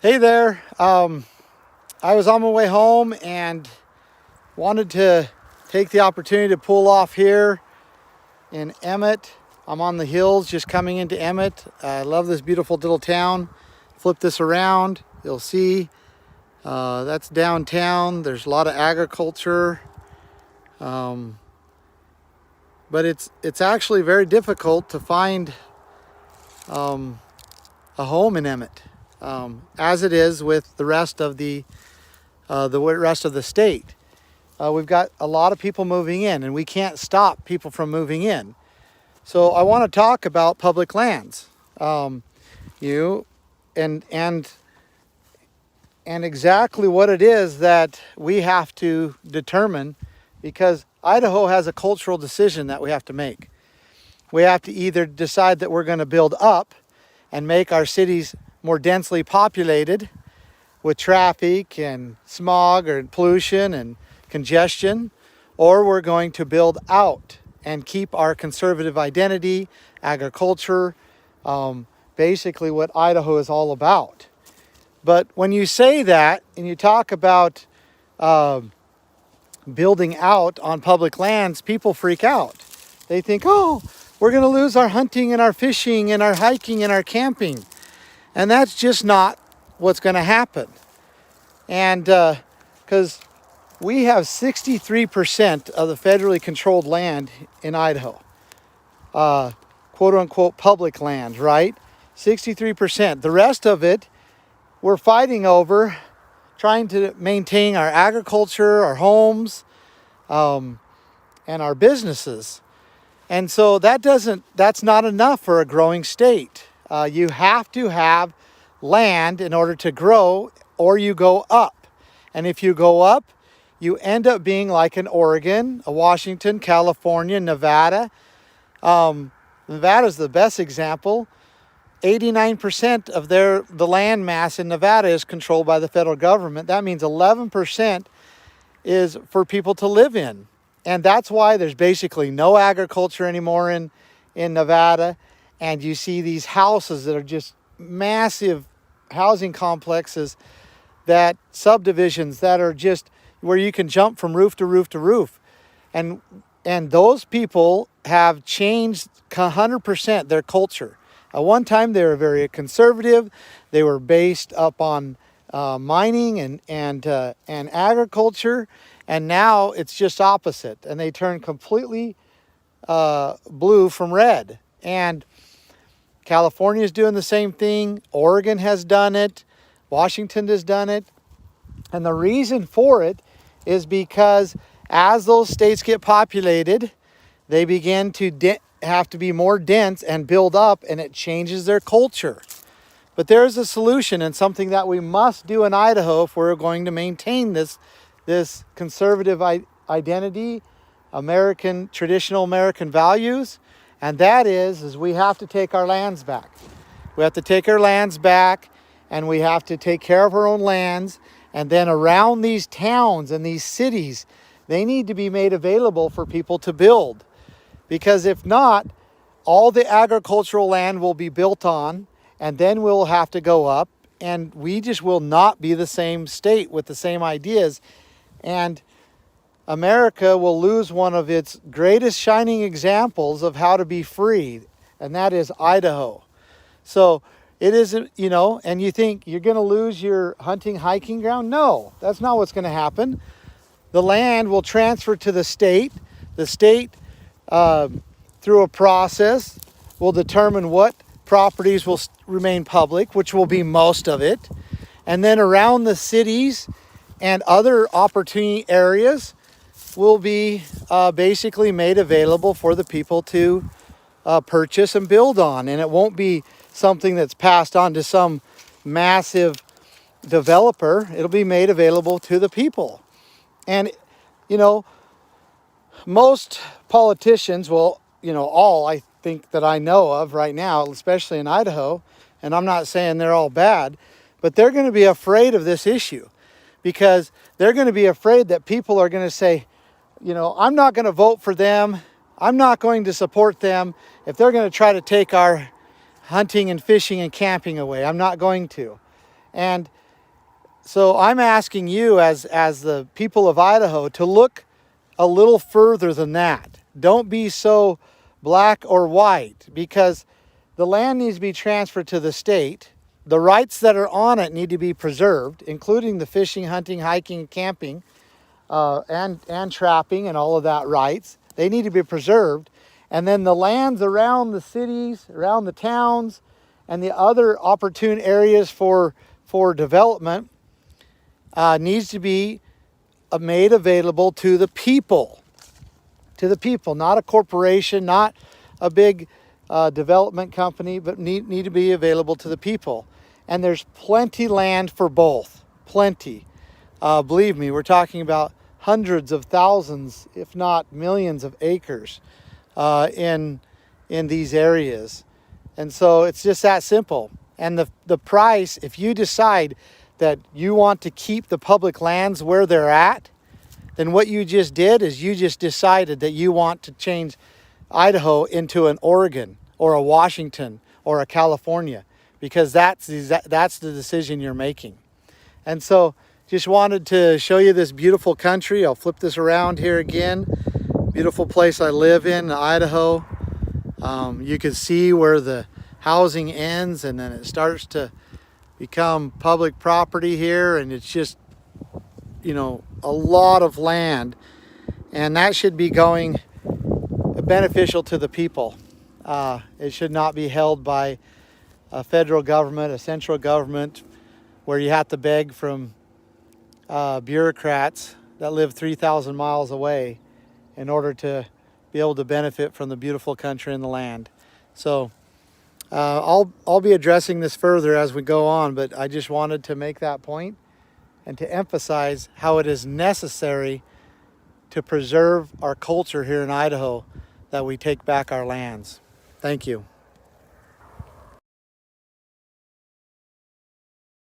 Hey there. I was on my way home and wanted to take the opportunity to pull off here in Emmett. I'm on the hills just coming into Emmett. I love this beautiful little town. Flip this around, you'll see that's downtown. There's a lot of agriculture, but it's actually very difficult to find a home in Emmett. As it is with the rest of the rest of the state. We've got a lot of people moving in, and we can't stop people from moving in. So I want to talk about public lands, and exactly what it is that we have to determine, because Idaho has a cultural decision that we have to make. We have to either decide that we're going to build up and make our cities more densely populated with traffic and smog or pollution and congestion, or we're going to build out and keep our conservative identity, agriculture, basically what Idaho is all about. But when you say that and you talk about building out on public lands, people freak out. They think, oh, we're going to lose our hunting and our fishing and our hiking and our camping. And that's just not what's going to happen. And because we have 63% of the federally controlled land in Idaho, quote unquote public land, right? 63%. The rest of it, we're fighting over, trying to maintain our agriculture, our homes, and our businesses. And so that's not enough for a growing state. You have to have land in order to grow, or you go up. And if you go up, you end up being like an Oregon, a Washington, California, Nevada. Nevada's the best example. 89% of the land mass in Nevada is controlled by the federal government. That means 11% is for people to live in. And that's why there's basically no agriculture anymore in Nevada. And you see these houses that are just massive housing complexes, that subdivisions that are just where you can jump from roof to roof to roof. And those people have changed 100% their culture. At one time, they were very conservative. They were based up on mining and agriculture. And now it's just opposite. And they turn completely blue from red. And California is doing the same thing. Oregon has done it. Washington has done it. And the reason for it is because as those states get populated, they begin to have to be more dense and build up, and it changes their culture. But there's a solution, and something that we must do in Idaho if we're going to maintain this conservative identity, traditional American values. And that is we have to take our lands back. We have to take our lands back, and we have to take care of our own lands. And then around these towns and these cities, they need to be made available for people to build. Because if not, all the agricultural land will be built on, and then we'll have to go up, and we just will not be the same state with the same ideas. And America will lose one of its greatest shining examples of how to be free, and that is Idaho. So it isn't, and you think you're going to lose your hunting, hiking ground? No, that's not what's going to happen. The land will transfer to the state. The state, through a process, will determine what properties will remain public, which will be most of it. And then around the cities and other opportunity areas will be basically made available for the people to purchase and build on. And it won't be something that's passed on to some massive developer. It'll be made available to the people. And, most politicians, all I think that I know of right now, especially in Idaho, and I'm not saying they're all bad, but they're going to be afraid of this issue, because they're going to be afraid that people are going to say, I'm not going to vote for them. I'm not going to support them if they're going to try to take our hunting and fishing and camping away. I'm not going to. And so I'm asking you as the people of Idaho to look a little further than that. Don't be so black or white, because the land needs to be transferred to the state. The rights that are on it need to be preserved, including the fishing, hunting, hiking, camping, and trapping and all of that rights. They need to be preserved. And then the lands around the cities, around the towns, and the other opportune areas for development needs to be made available to the people. To the people, not a corporation, not a big development company, but need to be available to the people. And there's plenty land for both, plenty. Believe me, we're talking about hundreds of thousands, if not millions of acres in these areas. And so it's just that simple. And the price, if you decide that you want to keep the public lands where they're at, then what you just did is you just decided that you want to change Idaho into an Oregon or a Washington or a California, because that's the decision you're making. And so just wanted to show you this beautiful country. I'll flip this around here again. Beautiful place I live in, Idaho. You can see where the housing ends and then it starts to become public property here, and it's just, you know, a lot of land, and that should be going beneficial to the people. It should not be held by a federal government, a central government, where you have to beg from bureaucrats that live 3,000 miles away in order to be able to benefit from the beautiful country and the land. So I'll be addressing this further as we go on, but I just wanted to make that point and to emphasize how it is necessary to preserve our culture here in Idaho, that we take back our lands. Thank you.